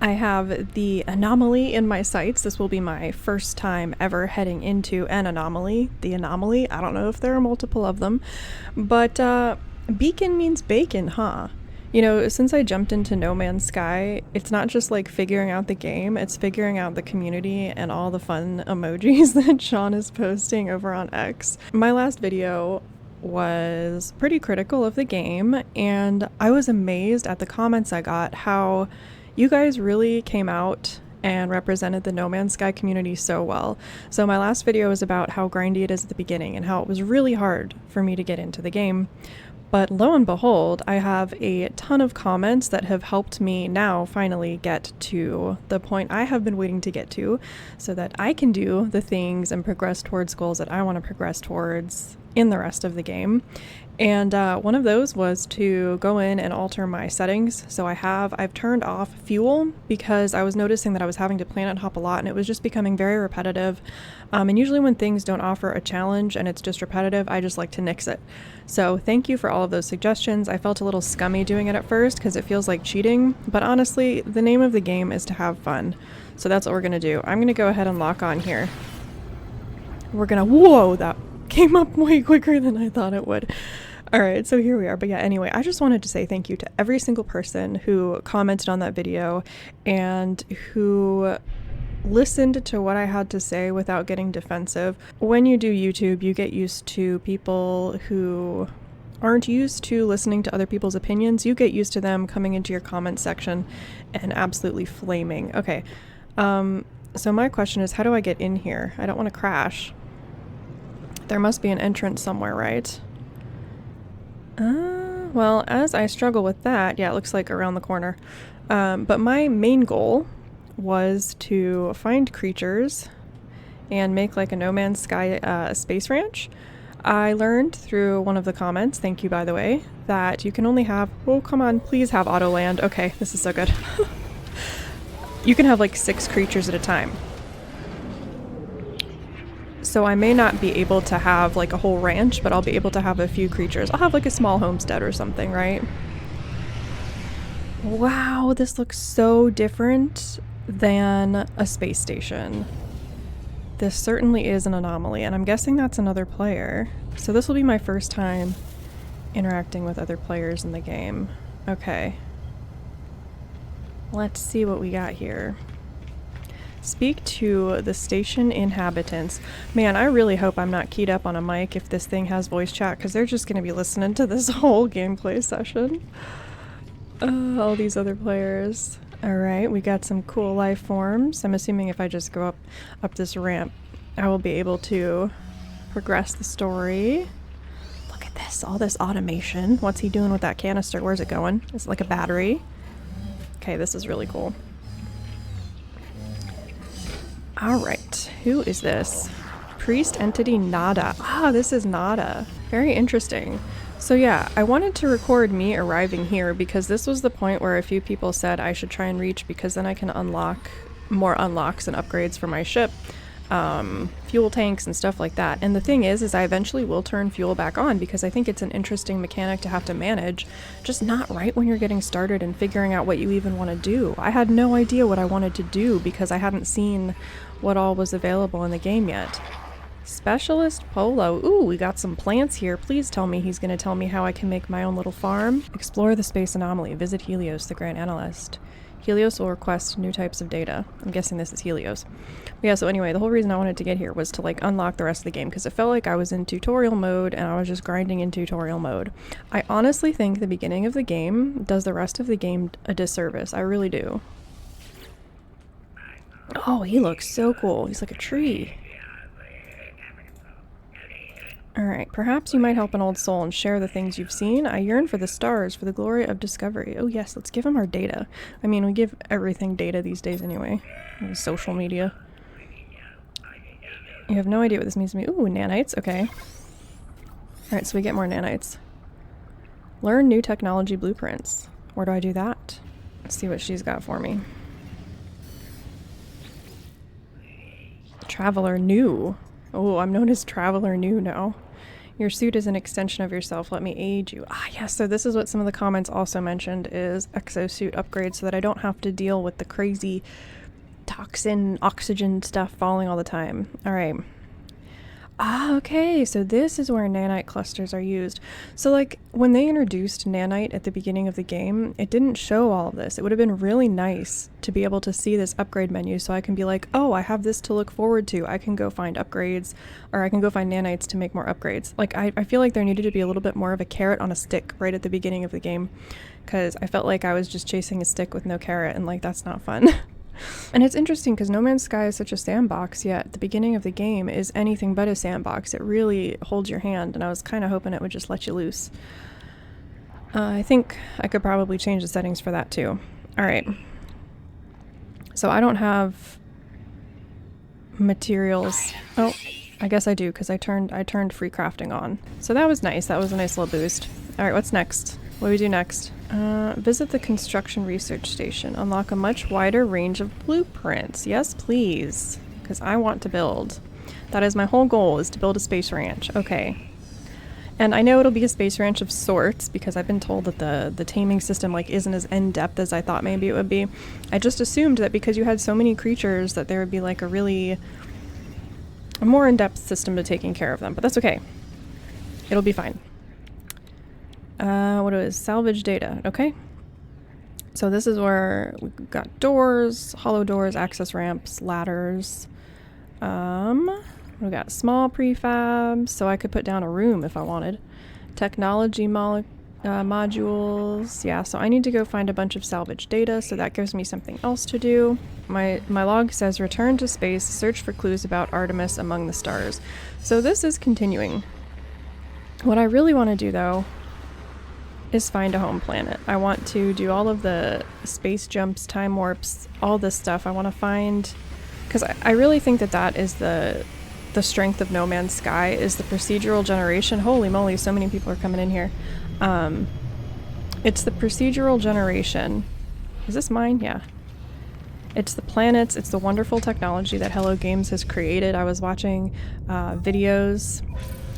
I have the anomaly in my sights. This will be my first time ever heading into an anomaly. The anomaly, I don't know if there are multiple of them, but beacon means bacon, huh? You know, since I jumped into No Man's Sky, it's not just like figuring out the game, it's figuring out the community and all the fun emojis that Sean is posting over on X. My last video was pretty critical of the game, and I was amazed at the comments I got, how you guys really came out and represented the No Man's Sky community so well. So my last video was about how grindy it is at the beginning and how it was really hard for me to get into the game. But lo and behold, I have a ton of comments that have helped me now finally get to the point I have been waiting to get to, so that I can do the things and progress towards goals that I want to progress towards in the rest of the game. And one of those was to go in and alter my settings. So I've turned off fuel because I was noticing that I was having to planet hop a lot and it was just becoming very repetitive. And usually when things don't offer a challenge and it's just repetitive, I just like to nix it. So thank you for all of those suggestions. I felt a little scummy doing it at first because it feels like cheating, but honestly, the name of the game is to have fun. So that's what we're gonna do. I'm gonna go ahead and lock on here. Whoa, that came up way quicker than I thought it would. Alright, so here we are. But yeah, anyway, I just wanted to say thank you to every single person who commented on that video and who listened to what I had to say without getting defensive. When you do YouTube, you get used to people who aren't used to listening to other people's opinions. You get used to them coming into your comment section and absolutely flaming. Okay, so my question is, how do I get in here? I don't want to crash. There must be an entrance somewhere, right? Well, as I struggle with that, yeah, it looks like around the corner. But my main goal was to find creatures and make like a No Man's Sky space ranch. I learned through one of the comments, thank you by the way, that you can only have, oh come on, please have auto land. Okay, this is so good. You can have like 6 creatures at a time. So I may not be able to have like a whole ranch, but I'll be able to have a few creatures. I'll have like a small homestead or something, right? Wow, this looks so different than a space station. This certainly is an anomaly, and I'm guessing that's another player. So this will be my first time interacting with other players in the game. Okay. Let's see what we got here. Speak to the station inhabitants. Man, I really hope I'm not keyed up on a mic if this thing has voice chat, because they're just going to be listening to this whole gameplay session. All these other players. Alright, we got some cool life forms. I'm assuming if I just go up this ramp, I will be able to progress the story. Look at this, all this automation. What's he doing with that canister? Where's it going? Is it like a battery? Okay, this is really cool. Alright, who is this? Priest entity Nada. Ah, this is Nada. Very interesting. So yeah, I wanted to record me arriving here because this was the point where a few people said I should try and reach, because then I can unlock more unlocks and upgrades for my ship. Fuel tanks and stuff like that. And the thing is I eventually will turn fuel back on because I think it's an interesting mechanic to have to manage, just not right when you're getting started and figuring out what you even want to do. I had no idea what I wanted to do because I hadn't seen what all was available in the game yet. Specialist Polo. Ooh, we got some plants here. Please tell me he's going to tell me how I can make my own little farm. Explore the space anomaly. Visit Helios, the Grand Analyst. Helios will request new types of data. I'm guessing this is Helios. But yeah, so anyway, the whole reason I wanted to get here was to like unlock the rest of the game because it felt like I was in tutorial mode and I was just grinding in tutorial mode. I honestly think the beginning of the game does the rest of the game a disservice. I really do. Oh, he looks so cool. He's like a tree. Alright, perhaps you might help an old soul and share the things you've seen. I yearn for the stars, for the glory of discovery. Oh yes, let's give him our data. I mean, we give everything data these days anyway. Social media. You have no idea what this means to me. Ooh, nanites, okay. Alright, so we get more nanites. Learn new technology blueprints. Where do I do that? Let's see what she's got for me. Traveler new. Oh, I'm known as Traveler New now. Your suit is an extension of yourself. Let me aid you. Ah, yes. So this is what some of the comments also mentioned is exosuit upgrade so that I don't have to deal with the crazy toxin oxygen stuff falling all the time. All right. Ah, okay, so this is where nanite clusters are used. So like when they introduced nanite at the beginning of the game, it didn't show all of this. It would have been really nice to be able to see this upgrade menu so I can be like, oh, I have this to look forward to. I can go find upgrades, or I can go find nanites to make more upgrades. Like I feel like there needed to be a little bit more of a carrot on a stick right at the beginning of the game, because I felt like I was just chasing a stick with no carrot, and like that's not fun. And it's interesting because No Man's Sky is such a sandbox, yet the beginning of the game is anything but a sandbox. It really holds your hand, and I was kind of hoping it would just let you loose. I think I could probably change the settings for that too. Alright. So I don't have materials. Oh, I guess I do because I turned free crafting on. So that was nice. That was a nice little boost. Alright, what's next? What do we do next? Visit the construction research station. Unlock a much wider range of blueprints. Yes, please. Because I want to build. That is my whole goal, is to build a space ranch. Okay. And I know it'll be a space ranch of sorts, because I've been told that the taming system like isn't as in-depth as I thought maybe it would be. I just assumed that because you had so many creatures that there would be like a more in-depth system to taking care of them. But that's okay. It'll be fine. What is salvage data? Okay. So this is where we've got doors, hollow doors, access ramps, ladders. We got small prefabs, so I could put down a room if I wanted. Technology modules. Yeah, so I need to go find a bunch of salvage data, so that gives me something else to do. My log says return to space, search for clues about Artemis among the stars. So this is continuing. What I really want to do though is find a home planet. I want to do all of the space jumps, time warps, all this stuff. I want to find, because I really think that is the strength of No Man's Sky, is the procedural generation. Holy moly, so many people are coming in here. It's the procedural generation. Is this mine? Yeah. It's the planets, it's the wonderful technology that Hello Games has created. I was watching videos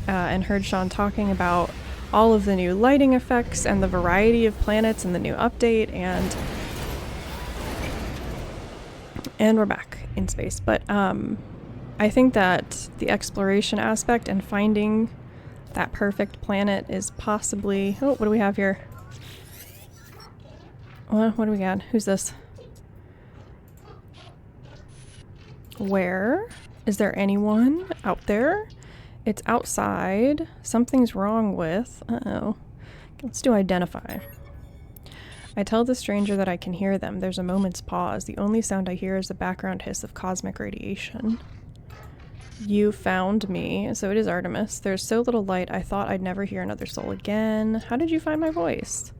and heard Sean talking about all of the new lighting effects and the variety of planets and the new update, and we're back in space. But I think that the exploration aspect and finding that perfect planet is possibly... Oh, what do we have here? What do we got? Who's this? Where? Is there anyone out there? It's outside. Something's wrong with... Uh-oh. Let's do identify. I tell the stranger that I can hear them. There's a moment's pause. The only sound I hear is the background hiss of cosmic radiation. You found me. So it is Artemis. There's so little light, I thought I'd never hear another soul again. How did you find my voice?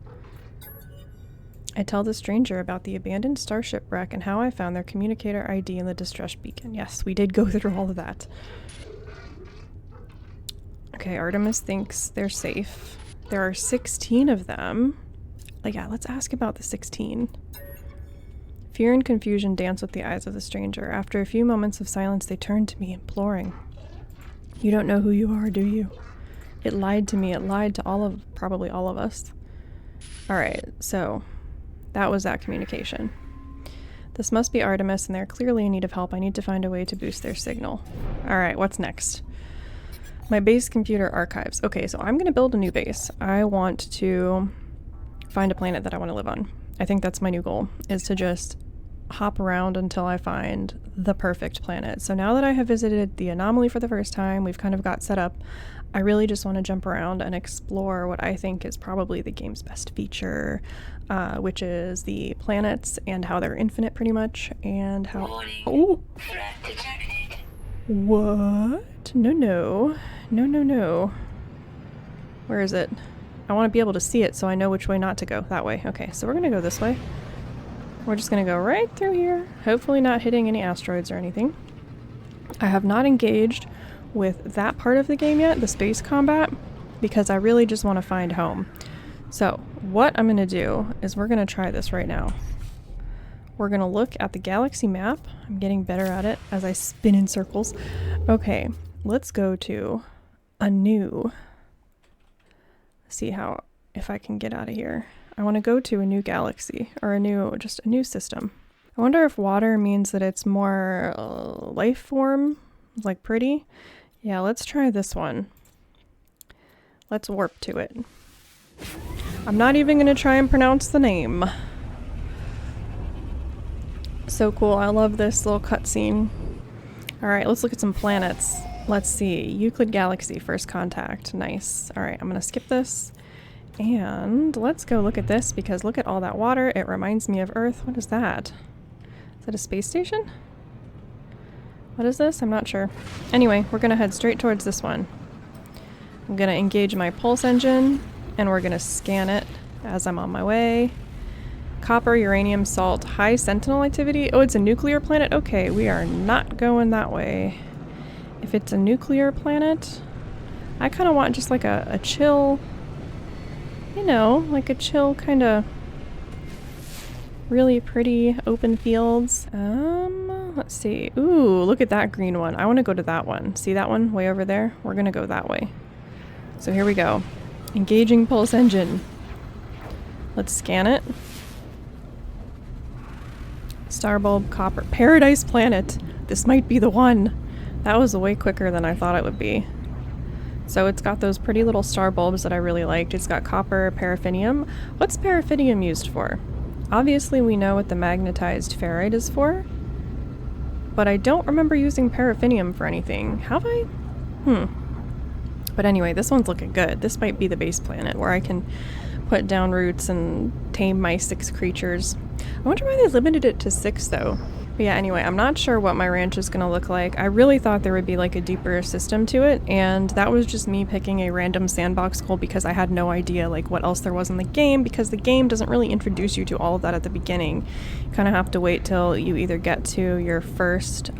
I tell the stranger about the abandoned starship wreck and how I found their communicator ID in the distress beacon. Yes, we did go through all of that. Okay, Artemis thinks they're safe. There are 16 of them. Like, yeah, let's ask about the 16. Fear and confusion dance with the eyes of the stranger. After a few moments of silence, they turn to me, imploring. You don't know who you are, do you? It lied to me. It lied to probably all of us. Alright, so that was that communication. This must be Artemis, and they're clearly in need of help. I need to find a way to boost their signal. Alright, what's next? My base computer archives. Okay, so I'm going to build a new base. I want to find a planet that I want to live on. I think that's my new goal, is to just hop around until I find the perfect planet. So now that I have visited the anomaly for the first time, we've kind of got set up, I really just want to jump around and explore what I think is probably the game's best feature, which is the planets and how they're infinite pretty much, and how... Oh! What? No. Where is it? I want to be able to see it so I know which way not to go. That way. Okay, so we're going to go this way. We're just going to go right through here. Hopefully not hitting any asteroids or anything. I have not engaged with that part of the game yet, the space combat, because I really just want to find home. So what I'm going to do is we're going to try this right now. We're going to look at the galaxy map. I'm getting better at it as I spin in circles. Okay, let's go to a new See how, if I can get out of here. I want to go to a new galaxy, or just a new system. I wonder if water means that it's more life form, like pretty. Yeah, let's try this one. Let's warp to it. I'm not even going to try and pronounce the name. So cool. I love this little cutscene. Alright, let's look at some planets. Let's see. Euclid Galaxy, first contact. Nice. Alright, I'm going to skip this. And let's go look at this, because look at all that water. It reminds me of Earth. What is that? Is that a space station? What is this? I'm not sure. Anyway, we're going to head straight towards this one. I'm going to engage my pulse engine, and we're going to scan it as I'm on my way. Copper, uranium, salt, high sentinel activity. Oh, it's a nuclear planet? Okay, we are not going that way. If it's a nuclear planet, I kind of want just like a chill, you know, like a chill kind of really pretty open fields. Let's see. Ooh, look at that green one. I want to go to that one. See that one way over there? We're going to go that way. So here we go. Engaging pulse engine. Let's scan it. Starbulb, copper, paradise planet. This might be the one. That was way quicker than I thought it would be. So it's got those pretty little star bulbs that I really liked. It's got copper, paraffinium. What's paraffinium used for? Obviously we know what the magnetized ferrite is for, but I don't remember using paraffinium for anything. Have I? But anyway, this one's looking good. This might be the base planet where I can put down roots and tame my 6 creatures. I wonder why they limited it to 6 though. But yeah, anyway, I'm not sure what my ranch is going to look like. I really thought there would be like a deeper system to it, and that was just me picking a random sandbox goal because I had no idea like what else there was in the game, because the game doesn't really introduce you to all of that at the beginning. You kind of have to wait till you either get to your first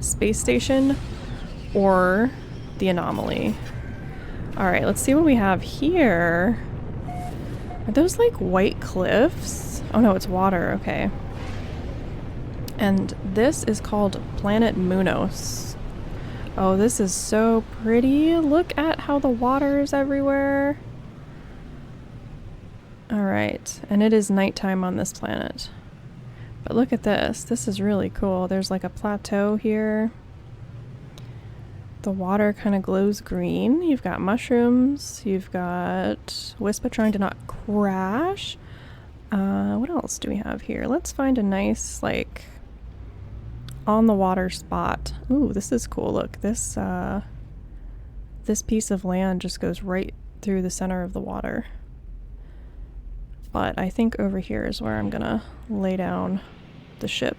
space station or the anomaly. Alright, let's see what we have here. Are those like white cliffs? Oh no, it's water, okay. And this is called Planet Munos. Oh, this is so pretty. Look at how the water is everywhere. Alright, and it is nighttime on this planet. But look at this. This is really cool. There's like a plateau here. The water kind of glows green. You've got mushrooms. You've got Wispa trying to not crash. What else do we have here? Let's find a nice, like, on the water spot. Ooh, this is cool. Look, this piece of land just goes right through the center of the water. But I think over here is where I'm gonna lay down the ship.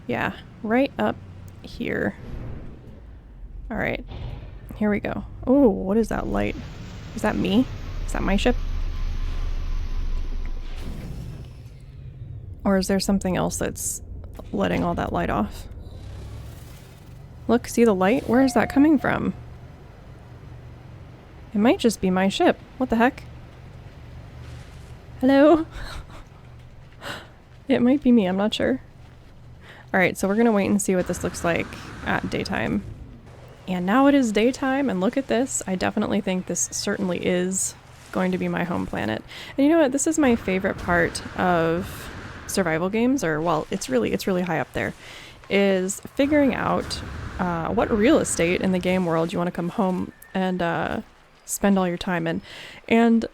Yeah, right up here. Alright, here we go. Oh, what is that light? Is that me? Is that my ship? Or is there something else that's letting all that light off? Look, see the light? Where is that coming from? It might just be my ship. What the heck? Hello? It might be me, I'm not sure. Alright, so we're gonna wait and see what this looks like at daytime. And now it is daytime, and look at this. I definitely think this certainly is going to be my home planet. And you know what? This is my favorite part of survival games, or well, it's really high up there, is figuring out what real estate in the game world you want to come home and spend all your time in. And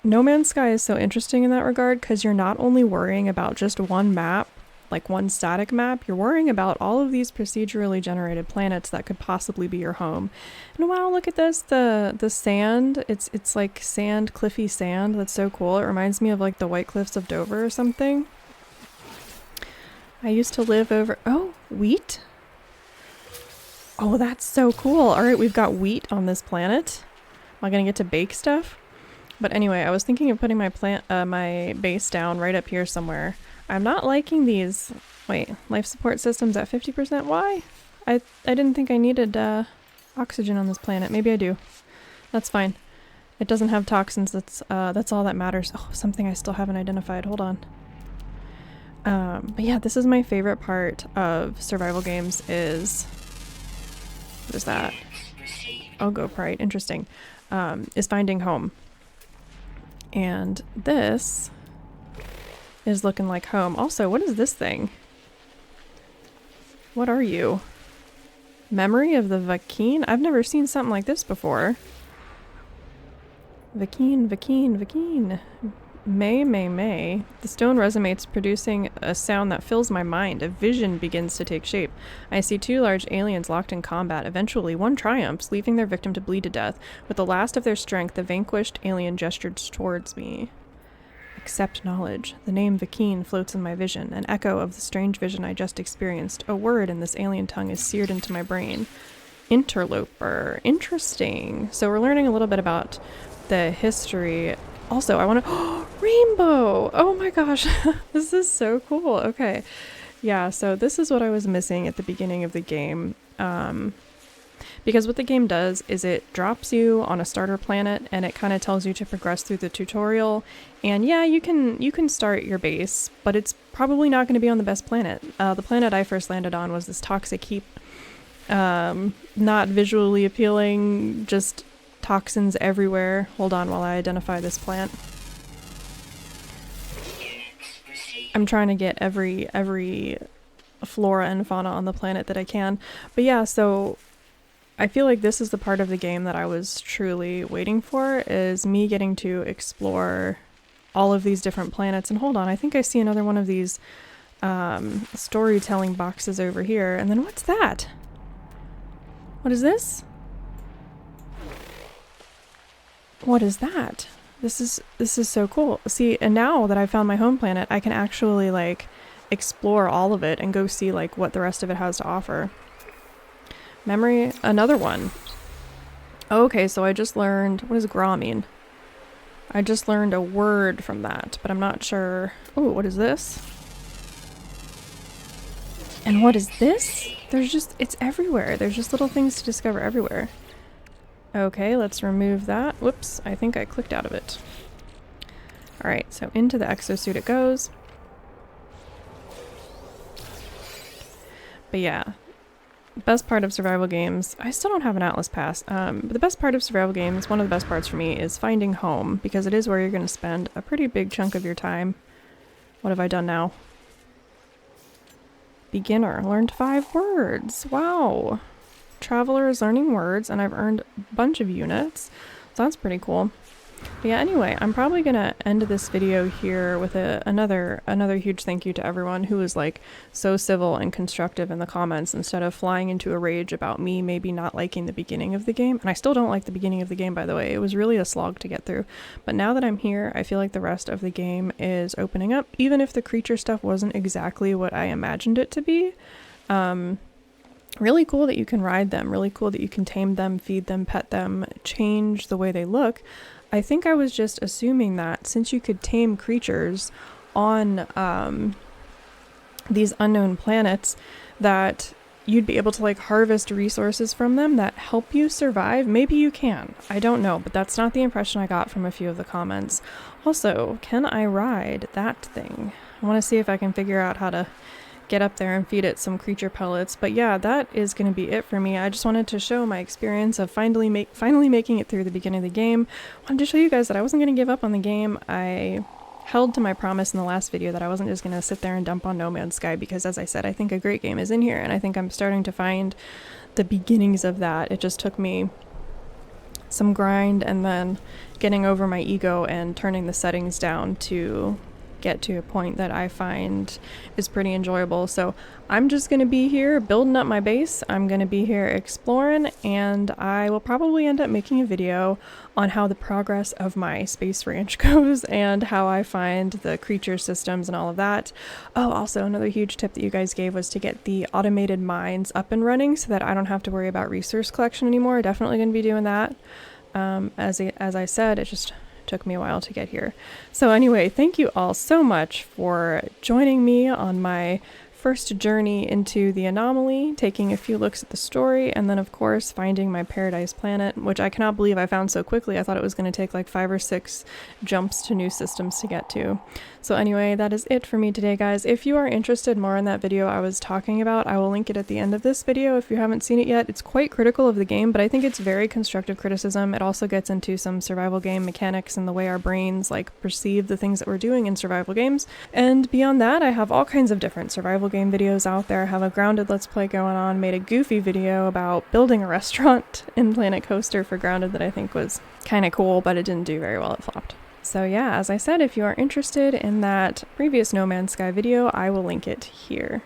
No Man's Sky is so interesting in that regard, because you're not only worrying about just one map, like one static map, you're worrying about all of these procedurally generated planets that could possibly be your home. And wow, look at this, the sand, it's like sand, cliffy sand. That's so cool. It reminds me of like the White Cliffs of Dover or something. I used to live over, oh, wheat? Oh, that's so cool. All right, we've got wheat on this planet. Am I gonna get to bake stuff? But anyway, I was thinking of putting my my base down right up here somewhere. I'm not liking these, wait, life support systems at 50%? Why? I didn't think I needed oxygen on this planet. Maybe I do. That's fine. It doesn't have toxins, that's all that matters. Oh, something I still haven't identified, hold on. But yeah, this is my favorite part of survival games is, what is that? Oh, go Pride. Interesting. Is finding home. And this is looking like home. Also, what is this thing? What are you? Memory of the Vakeen? I've never seen something like this before. Vakeen, Vakeen, Vakeen. May. The stone resonates, producing a sound that fills my mind. A vision begins to take shape. I see two large aliens locked in combat. Eventually, one triumphs, leaving their victim to bleed to death. With the last of their strength, the vanquished alien gestured towards me. Accept knowledge. The name Vakeen floats in my vision, an echo of the strange vision I just experienced. A word in this alien tongue is seared into my brain. Interloper. Interesting. So we're learning a little bit about the history. Also, I want to... rainbow! Oh my gosh. This is so cool. Okay. Yeah, so this is what I was missing at the beginning of the game. Because what the game does is it drops you on a starter planet and it kind of tells you to progress through the tutorial. And yeah, you can start your base, but it's probably not going to be on the best planet. The planet I first landed on was this toxic heap. Not visually appealing, just toxins everywhere. Hold on while I identify this plant. I'm trying to get every flora and fauna on the planet that I can. But yeah, so I feel like this is the part of the game that I was truly waiting for, is me getting to explore all of these different planets. And hold on, I think I see another one of these storytelling boxes over here. And then what's that? What is this? What is that? This is so cool. See, and now that I found my home planet, I can actually like explore all of it and go see like what the rest of it has to offer. Memory, another one. Okay, so I just learned, what does gra mean? I just learned a word from that, but I'm not sure. Oh, what is this? And what is this? It's everywhere. There's just little things to discover everywhere. Okay, let's remove that. Whoops, I think I clicked out of it. Alright, so into the exosuit it goes. But yeah, best part of survival games, I still don't have an Atlas Pass, but the best part of survival games, one of the best parts for me, is finding home, because it is where you're going to spend a pretty big chunk of your time. What have I done now? Beginner, learned 5 words. Wow. Traveler is learning words, and I've earned a bunch of units, so that's pretty cool. But yeah, anyway, I'm probably gonna end this video here with another huge thank you to everyone who was like so civil and constructive in the comments, instead of flying into a rage about me maybe not liking the beginning of the game. And I still don't like the beginning of the game, by the way. It was really a slog to get through. But now that I'm here, I feel like the rest of the game is opening up, even if the creature stuff wasn't exactly what I imagined it to be. Really cool that you can ride them, really cool that you can tame them, feed them, pet them, change the way they look. I think I was just assuming that since you could tame creatures on these unknown planets, that you'd be able to like harvest resources from them that help you survive. Maybe you can. I don't know, but that's not the impression I got from a few of the comments. Also, can I ride that thing? I want to see if I can figure out how to get up there and feed it some creature pellets. But yeah, that is going to be it for me. I just wanted to show my experience of finally making it through the beginning of the game. Wanted to show you guys that I wasn't going to give up on the game. I held to my promise in the last video that I wasn't just going to sit there and dump on No Man's Sky, because as I said, I think a great game is in here, and I think I'm starting to find the beginnings of that. It just took me some grind and then getting over my ego and turning the settings down to get to a point that I find is pretty enjoyable. So I'm just going to be here building up my base. I'm going to be here exploring, and I will probably end up making a video on how the progress of my space ranch goes and how I find the creature systems and all of that. Oh, also another huge tip that you guys gave was to get the automated mines up and running so that I don't have to worry about resource collection anymore. Definitely going to be doing that. As I said, it just took me a while to get here. So anyway, thank you all so much for joining me on my first journey into the anomaly, taking a few looks at the story, and then of course finding my paradise planet, which I cannot believe I found so quickly. I thought it was going to take like 5 or 6 jumps to new systems to get to. So anyway, that is it for me today, guys. If you are interested more in that video I was talking about, I will link it at the end of this video if you haven't seen it yet. It's quite critical of the game, but I think it's very constructive criticism. It also gets into some survival game mechanics and the way our brains like perceive the things that we're doing in survival games. And beyond that, I have all kinds of different survival game videos out there. I have a Grounded Let's Play going on, made a goofy video about building a restaurant in Planet Coaster for Grounded that I think was kind of cool, but it didn't do very well, it flopped. So yeah, as I said, if you are interested in that previous No Man's Sky video, I will link it here.